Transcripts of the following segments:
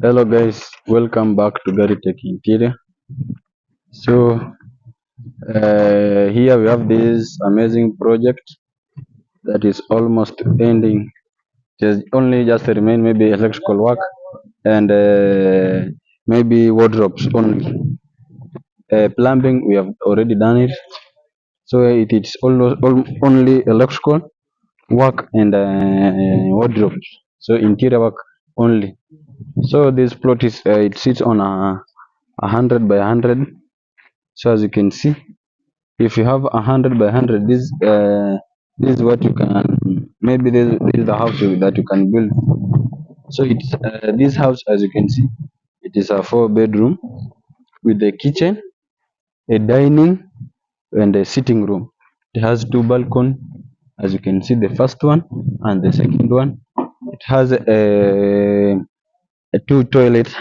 Hello guys, welcome back to Garitech Interior. So here we have this amazing project that is almost ending. There's only just remain maybe electrical work and maybe wardrobes only. Plumbing we have already done it, so it is almost only electrical work and wardrobes. So interior work only. So this plot is it sits on a 100 by 100. So as you can see, if you have 100 by 100, this is what you can, maybe this is the house that you can build. So it's this house, as you can see, it is a 4 bedroom with a kitchen, a dining, and a sitting room. It has two balcony, as you can see, the first one and the second one. It has a two toilets.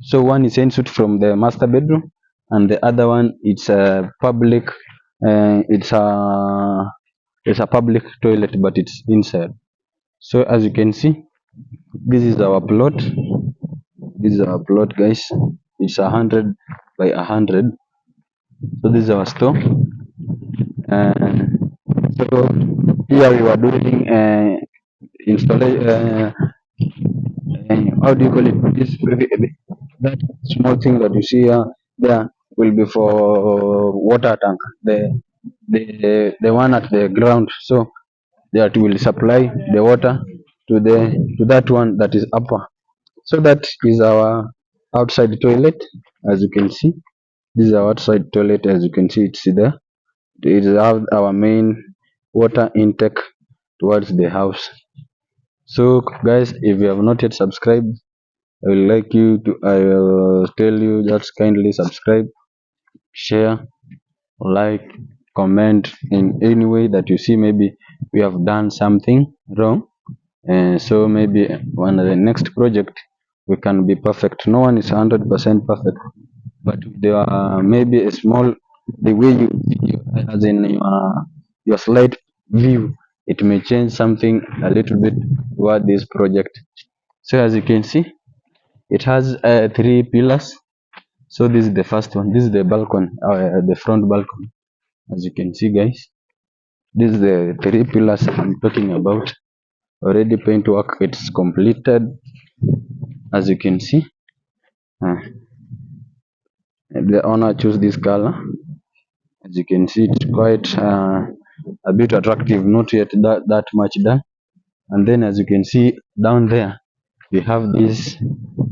So one is ensuite from the master bedroom, and the other one it's a public. It's a public toilet, but it's inside. So as you can see, this is our plot. This is our plot, guys. It's 100 by 100. So this is our store. Uh, so here we are doing installation. How do you call it? That small thing that you see here, there will be for water tank. The one at the ground. So that will supply the water to that one that is upper. So that is our outside toilet, as you can see. This is our outside toilet, as you can see. It's there. It is our main water intake towards the house. So guys, if you have not yet subscribed, I will tell you just kindly subscribe, share, like, comment in any way that you see maybe we have done something wrong. And so maybe on the next project we can be perfect. No one is 100% perfect, but there are maybe a small, the way you as in your slight view, it may change something a little bit toward this project. So as you can see, it has three pillars. So this is the first one. This is the balcony, the front balcony. As you can see, guys, this is the three pillars I'm talking about. Already paint work it's completed, as you can see. uh, the owner chose this color. As you can see, it's quite a bit attractive, not yet that much done. And then as you can see down there, we have this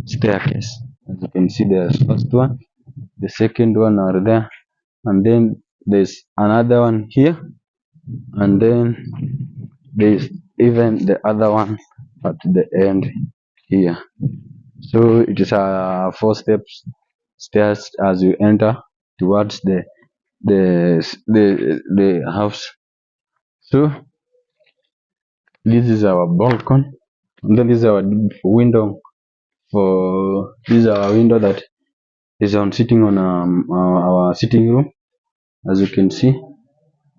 staircase. As you can see, there's first one, the second one are there, and then there's another one here, and then there's even the other one at the end here. So it is a 4 steps stairs as you enter towards the house. So this is our balcony, and then this is our window. For this is our window that is on sitting on our sitting room. As you can see,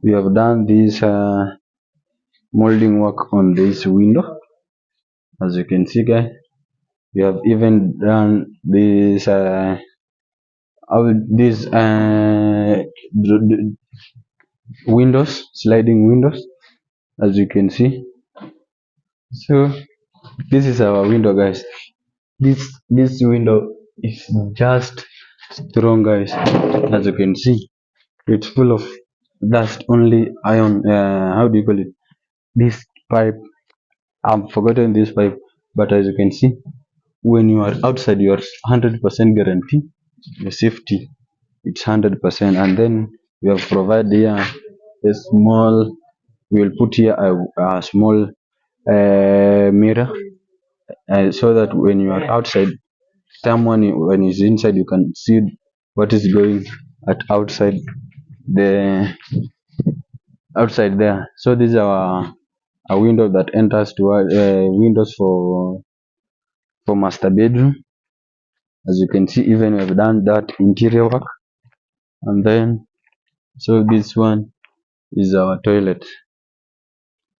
we have done this molding work on this window. As you can see, guys, we have even done this these windows, sliding windows, as you can see. So this is our window, guys. This window is just strong, guys. As you can see, it's full of dust, only iron. How do you call it? This pipe, I've forgotten this pipe, but as you can see, when you are outside, you are 100% guarantee the safety. It's 100%. And then we have provided here a small. We will put here a small mirror, so that when you are outside, someone when he's inside, you can see what is going at the outside there. So this is our a window that enters toward windows for master bedroom. As you can see, even we have done that interior work. And then so this one is our toilet.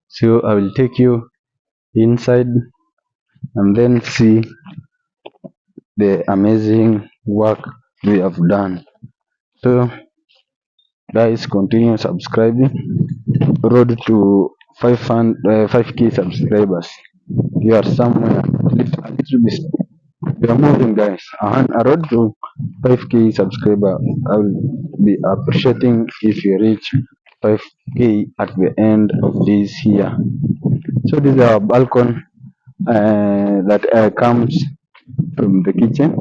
So I will take you inside and then see the amazing work we have done. So guys, continue subscribing. Road to 5k subscribers. You are somewhere a little bit. We are moving, guys. A road to 5k subscriber. I will be appreciating if you reach 5k at the end of this year. So this is our balcony that comes from the kitchen.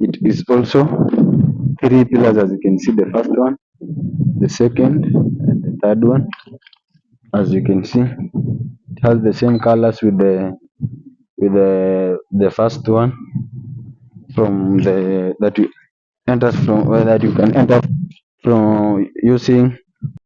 It is also three pillars, as you can see. The first one, the second, and the third one. As you can see, it has the same colors with the first one from the that you enters from that you can enter from using